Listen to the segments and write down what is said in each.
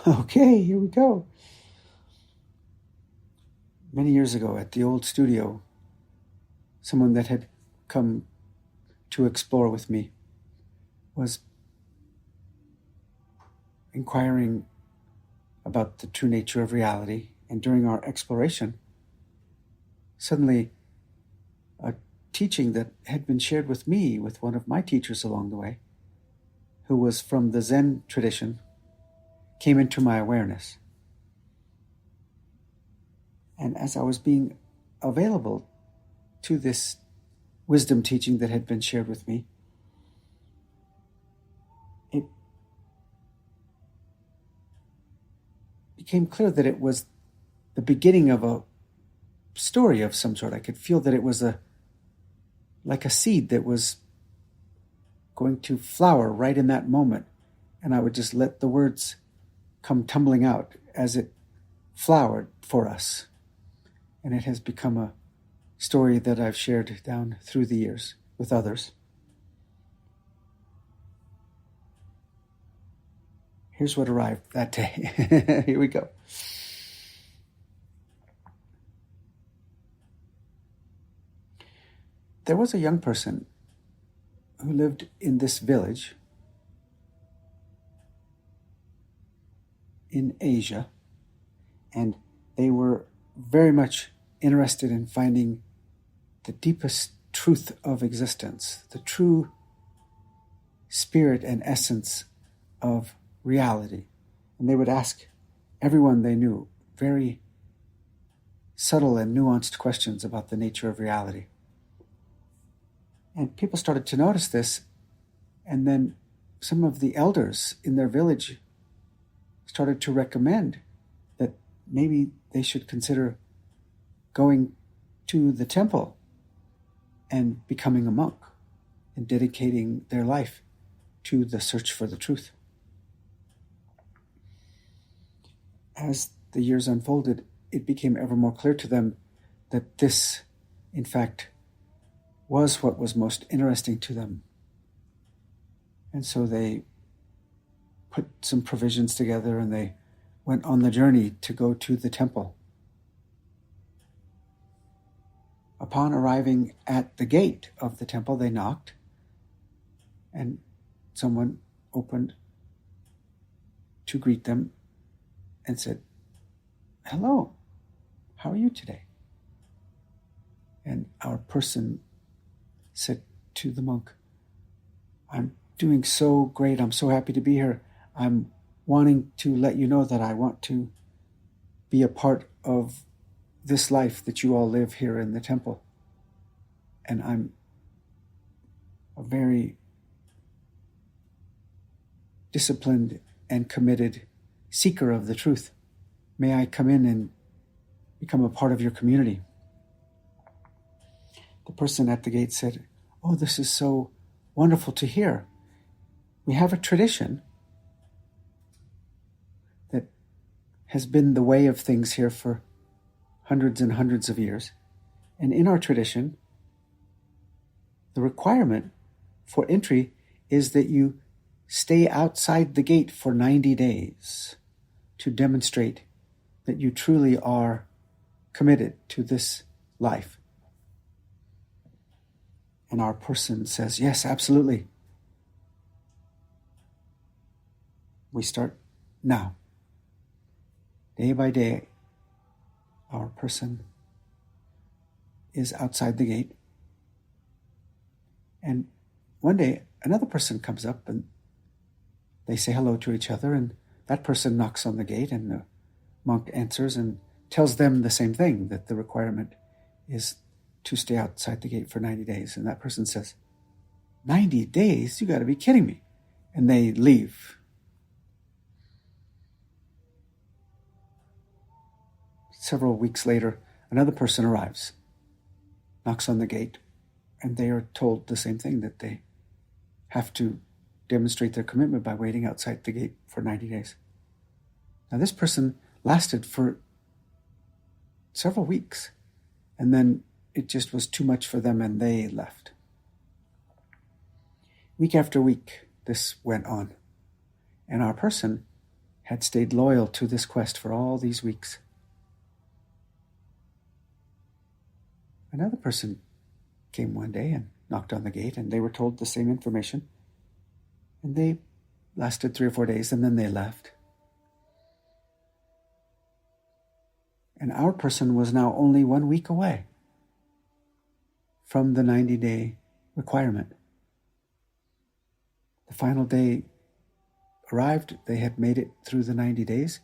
Okay, here we go. Many years ago at the old studio, someone that had come to explore with me was inquiring about the true nature of reality. And during our exploration, suddenly a teaching that had been shared with me with one of my teachers along the way, who was from the Zen tradition, came into my awareness. And as I was being available to this wisdom teaching that had been shared with me, it became clear that it was the beginning of a story of some sort. I could feel that it was like a seed that was going to flower right in that moment. And I would just let the words come tumbling out as it flowered for us. And it has become a story that I've shared down through the years with others. Here's what arrived that day. Here we go. There was a young person who lived in this village in Asia, and they were very much interested in finding the deepest truth of existence, the true spirit and essence of reality. And they would ask everyone they knew very subtle and nuanced questions about the nature of reality. And people started to notice this, and then some of the elders in their village started to recommend that maybe they should consider going to the temple and becoming a monk and dedicating their life to the search for the truth. As the years unfolded, it became ever more clear to them that this, in fact, was what was most interesting to them. And so they put some provisions together and they went on the journey to go to the temple. Upon arriving at the gate of the temple, they knocked, and someone opened to greet them and said, "Hello, how are you today?" And our person said to the monk, "I'm doing so great. I'm so happy to be here. I'm wanting to let you know that I want to be a part of this life that you all live here in the temple. And I'm a very disciplined and committed seeker of the truth. May I come in and become a part of your community?" The person at the gate said, "Oh, this is so wonderful to hear. We have a tradition that has been the way of things here for hundreds and hundreds of years. And in our tradition, the requirement for entry is that you stay outside the gate for 90 days to demonstrate that you truly are committed to this life." And our person says, "Yes, absolutely. We start now." Day by day, our person is outside the gate. And one day, another person comes up and they say hello to each other, and that person knocks on the gate, and the monk answers and tells them the same thing, that the requirement is to stay outside the gate for 90 days. And that person says, 90 days? You got to be kidding me. And they leave. Several weeks later, another person arrives, knocks on the gate, and they are told the same thing, that they have to demonstrate their commitment by waiting outside the gate for 90 days. Now, this person lasted for several weeks, and then it just was too much for them, and they left. Week after week, this went on, and our person had stayed loyal to this quest for all these weeks. Another person came one day and knocked on the gate, and they were told the same information. And they lasted 3 or 4 days, and then they left. And our person was now only 1 week away from the 90-day requirement. The final day arrived. They had made it through the 90 days.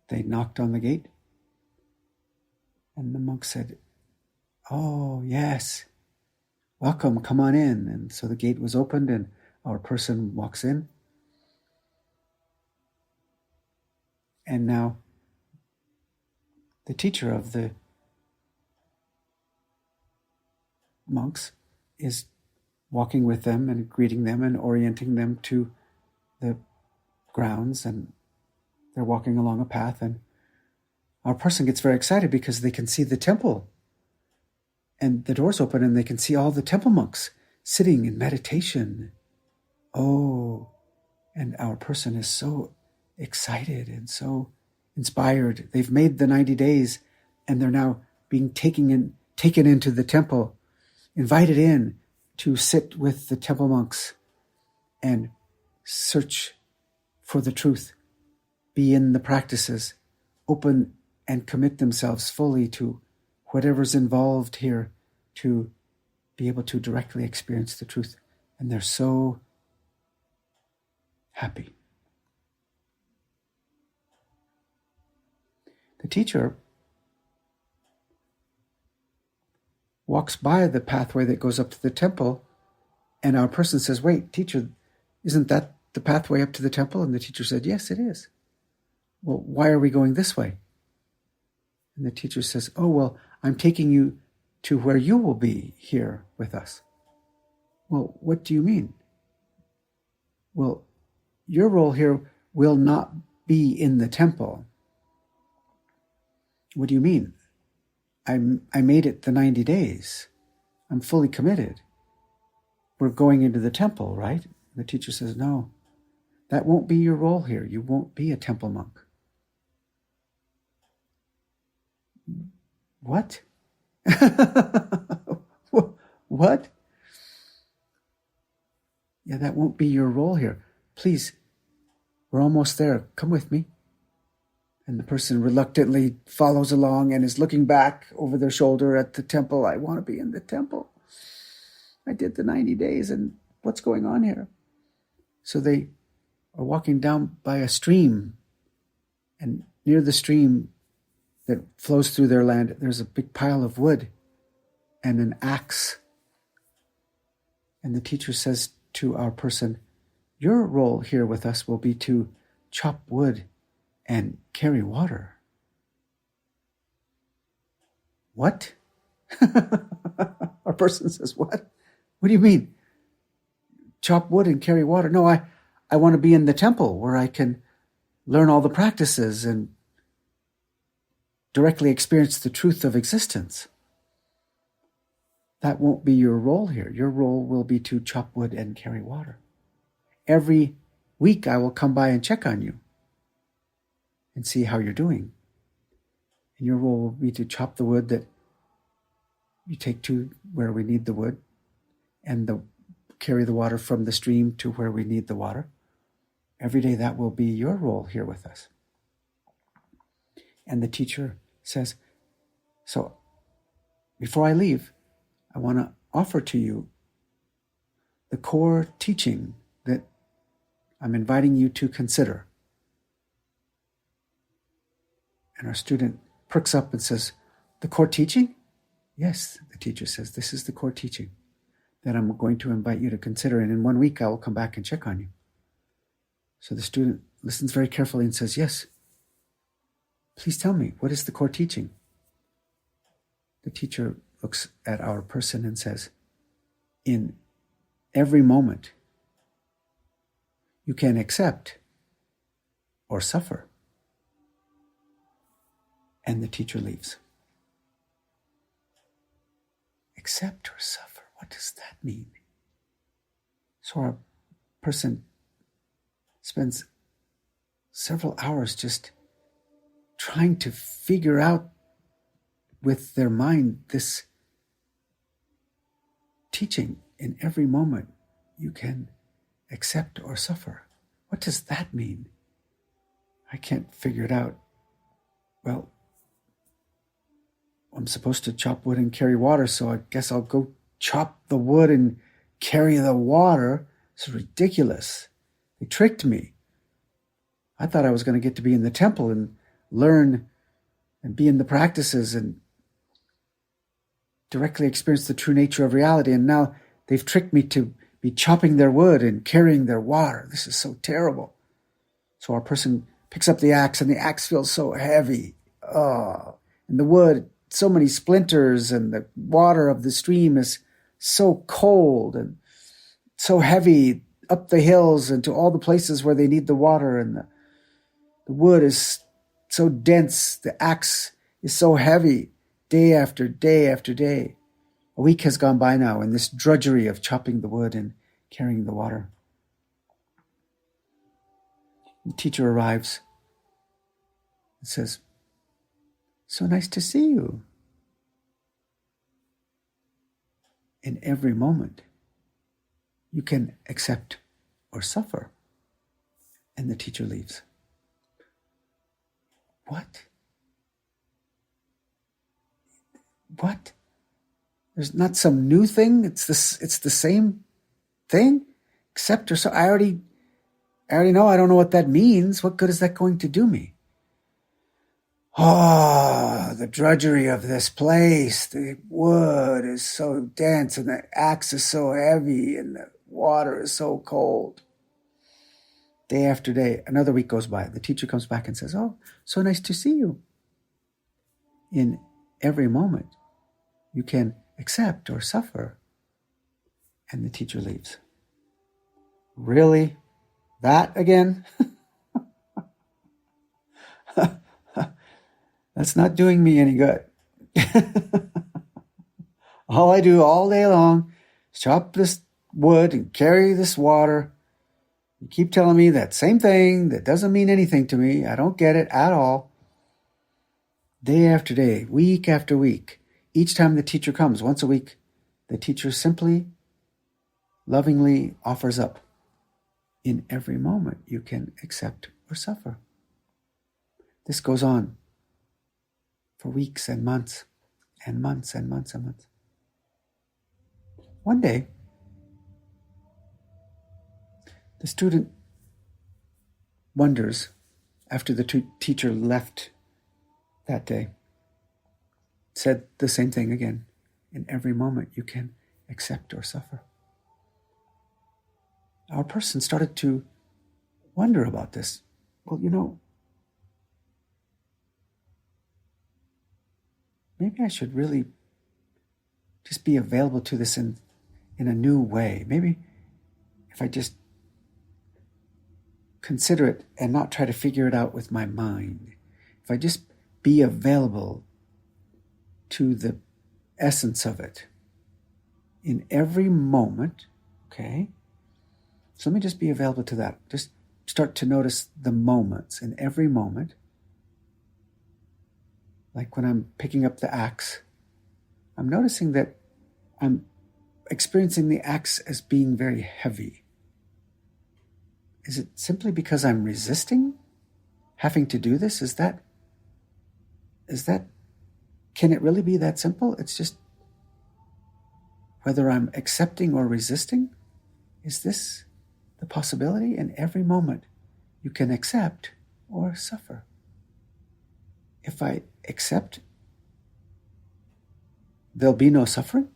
They knocked on the gate. And the monk said, "Oh, yes, welcome, come on in." And so the gate was opened and our person walks in. And now the teacher of the monks is walking with them and greeting them and orienting them to the grounds, and they're walking along a path, and our person gets very excited because they can see the temple, and the doors open and they can see all the temple monks sitting in meditation. Oh, and our person is so excited and so inspired. They've made the 90 days and they're now being taken into the temple, invited in to sit with the temple monks and search for the truth, be in the practices, open and commit themselves fully to whatever's involved here to be able to directly experience the truth. And they're so happy. The teacher walks by the pathway that goes up to the temple, and our person says, "Wait, teacher, isn't that the pathway up to the temple?" And the teacher said, "Yes, it is." "Well, why are we going this way?" And the teacher says, "Oh, well, I'm taking you to where you will be here with us." "Well, what do you mean?" "Well, your role here will not be in the temple." "What do you mean?" I made it the 90 days. I'm fully committed. We're going into the temple, right?" The teacher says, "No, that won't be your role here. You won't be a temple monk." "What?" "What?" "Yeah, that won't be your role here. Please, we're almost there. Come with me." And the person reluctantly follows along and is looking back over their shoulder at the temple. "I want to be in the temple. I did the 90 days and what's going on here?" So they are walking down by a stream, and near the stream that flows through their land, there's a big pile of wood and an axe. And the teacher says to our person, "Your role here with us will be to chop wood and carry water." "What?" Our person says, "What? What do you mean? Chop wood and carry water?" "No, I want to be in the temple where I can learn all the practices and directly experience the truth of existence." "That won't be your role here. Your role will be to chop wood and carry water. Every week I will come by and check on you and see how you're doing. And your role will be to chop the wood that you take to where we need the wood, and carry the water from the stream to where we need the water. Every day that will be your role here with us." And the teacher says, "So before I leave, I want to offer to you the core teaching that I'm inviting you to consider." And our student perks up and says, "The core teaching?" "Yes," the teacher says, "this is the core teaching that I'm going to invite you to consider. And in 1 week, I will come back and check on you." So the student listens very carefully and says, "Yes, please tell me, what is the core teaching?" The teacher looks at our person and says, "In every moment, you can accept or suffer." And the teacher leaves. Accept or suffer, what does that mean? So our person spends several hours just trying to figure out with their mind this teaching. In every moment you can accept or suffer. What does that mean? I can't figure it out. Well, I'm supposed to chop wood and carry water, so I guess I'll go chop the wood and carry the water. It's ridiculous. They tricked me. I thought I was going to get to be in the temple and learn and be in the practices and directly experience the true nature of reality. And now they've tricked me to be chopping their wood and carrying their water. This is so terrible. So our person picks up the axe, and the axe feels so heavy. Oh, and the wood, so many splinters, and the water of the stream is so cold and so heavy up the hills and to all the places where they need the water. And the wood is so dense. The axe is so heavy. Day after day after day. A week has gone by now in this drudgery of chopping the wood and carrying the water. The teacher arrives and says, "So nice to see you." In every moment, you can accept or suffer. And the teacher leaves. What? What? There's not some new thing. It's the same thing. Accept or so. I already know. I don't know what that means. What good is that going to do me? Oh, the drudgery of this place. The wood is so dense, and the axe is so heavy, and the water is so cold. Day after day, another week goes by. The teacher comes back and says, "Oh, so nice to see you." In every moment, you can accept or suffer. And the teacher leaves. Really? That again? That's not doing me any good. All I do all day long is chop this wood and carry this water. You keep telling me that same thing that doesn't mean anything to me. I don't get it at all. Day after day, week after week, each time the teacher comes, once a week, the teacher simply, lovingly offers up. In every moment, you can accept or suffer. This goes on for weeks and months and months and months and months. One day, the student wonders, after the teacher left that day, said the same thing again. In every moment, you can accept or suffer. Our person started to wonder about this. Well, maybe I should really just be available to this in a new way. Maybe if I just consider it and not try to figure it out with my mind, if I just be available to the essence of it in every moment, okay? So let me just be available to that. Just start to notice the moments in every moment. Like when I'm picking up the axe, I'm noticing that I'm experiencing the axe as being very heavy. Is it simply because I'm resisting having to do this? Is that, can it really be that simple? It's just whether I'm accepting or resisting. Is this the possibility? In every moment, you can accept or suffer. If I accept, there'll be no suffering?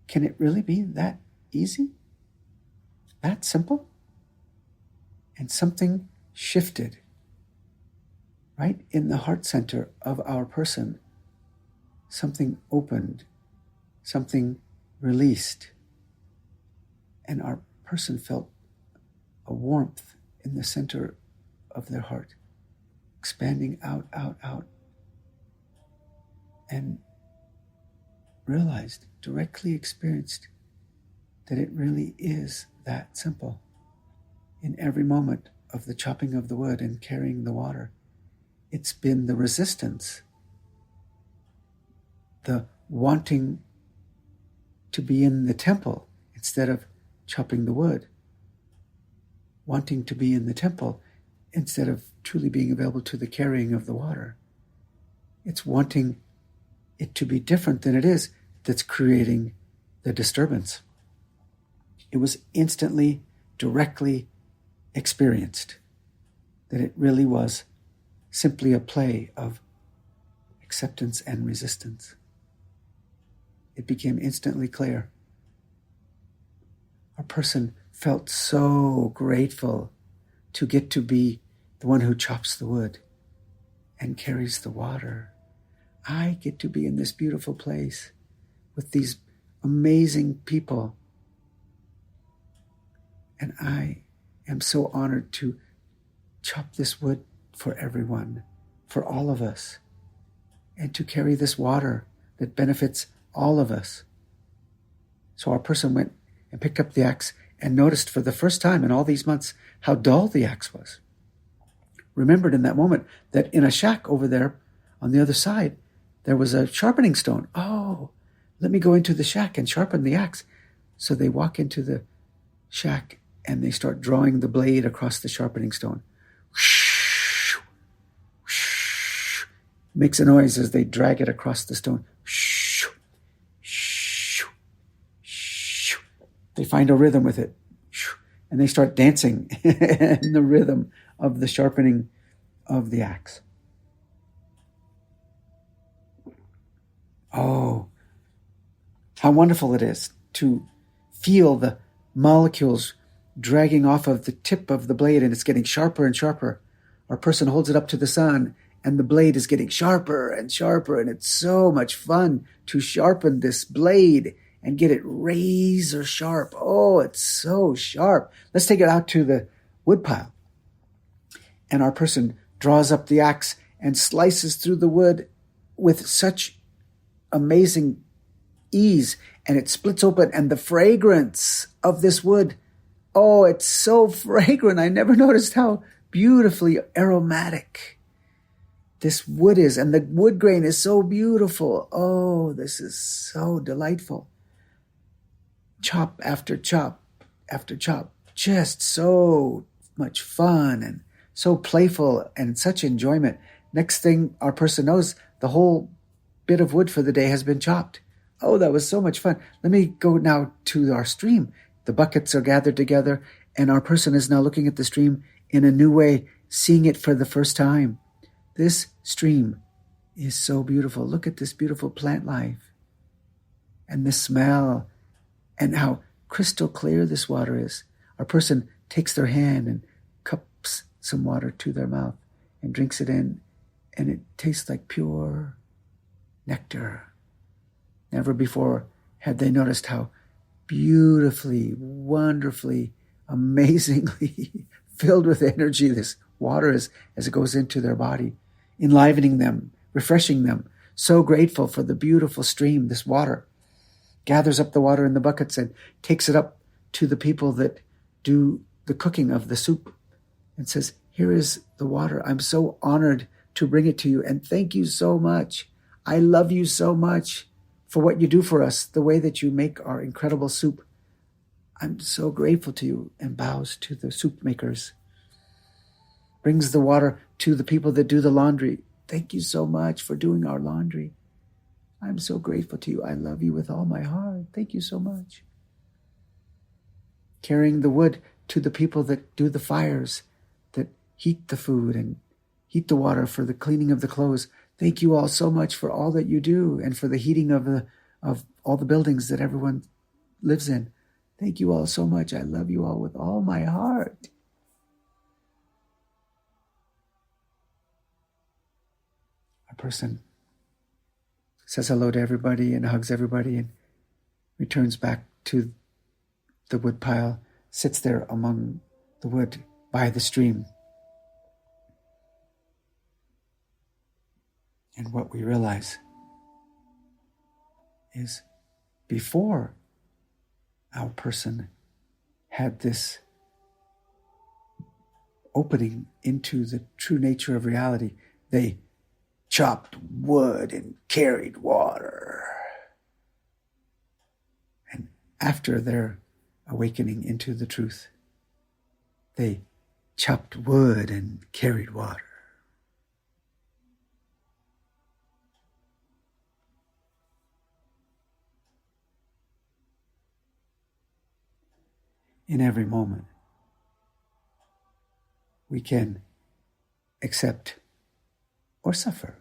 Can it really be that easy? That simple? And something shifted right in the heart center of our person. Something opened, something released, and our person felt a warmth in the center of their heart, expanding out, and realized, directly experienced, that it really is that simple. In every moment of the chopping of the wood and carrying the water. It's been the resistance, the wanting to be in the temple instead of chopping the wood, wanting to be in the temple instead of truly being available to the carrying of the water. It's wanting it to be different than it is that's creating the disturbance. It was instantly, directly experienced that it really was simply a play of acceptance and resistance. It became instantly clear. A person felt so grateful to get to be the one who chops the wood and carries the water. I get to be in this beautiful place with these amazing people. And I am so honored to chop this wood for everyone, for all of us, and to carry this water that benefits all of us. So our person went and picked up the axe and noticed for the first time in all these months how dull the axe was. Remembered in that moment that in a shack over there on the other side, there was a sharpening stone. Oh, let me go into the shack and sharpen the axe. So they walk into the shack and they start drawing the blade across the sharpening stone. Makes a noise as they drag it across the stone. They find a rhythm with it. And they start dancing in the rhythm of the sharpening of the axe. Oh, how wonderful it is to feel the molecules dragging off of the tip of the blade, and it's getting sharper and sharper. Our person holds it up to the sun, and the blade is getting sharper and sharper, and it's so much fun to sharpen this blade and get it razor sharp. Oh, it's so sharp. Let's take it out to the woodpile. And our person draws up the axe and slices through the wood with such amazing ease, and it splits open, and the fragrance of this wood, oh, it's so fragrant. I never noticed how beautifully aromatic this wood is, and the wood grain is so beautiful. Oh, this is so delightful. Chop after chop after chop, just so much fun and so playful and such enjoyment. Next thing our person knows, the whole bit of wood for the day has been chopped. Oh, that was so much fun. Let me go now to our stream. The buckets are gathered together, and our person is now looking at the stream in a new way, seeing it for the first time. This stream is so beautiful. Look at this beautiful plant life and the smell and how crystal clear this water is. Our person takes their hand and cups some water to their mouth and drinks it in, and it tastes like pure nectar. Never before had they noticed how beautifully, wonderfully, amazingly filled with energy this water is as it goes into their body, enlivening them, refreshing them. So grateful for the beautiful stream, this water. Gathers up the water in the buckets and takes it up to the people that do the cooking of the soup and says, here is the water. I'm so honored to bring it to you, and thank you so much. I love you so much for what you do for us, the way that you make our incredible soup. I'm so grateful to you, and bows to the soup makers. Brings the water to the people that do the laundry. Thank you so much for doing our laundry. I'm so grateful to you. I love you with all my heart. Thank you so much. Carrying the wood to the people that do the fires, that heat the food and heat the water for the cleaning of the clothes. Thank you all so much for all that you do and for the heating of all the buildings that everyone lives in. Thank you all so much. I love you all with all my heart. A person says hello to everybody and hugs everybody and returns back to the wood pile, sits there among the wood by the stream. And what we realize is before our person had this opening into the true nature of reality, they chopped wood and carried water. And after their awakening into the truth, they chopped wood and carried water. In every moment, we can accept or suffer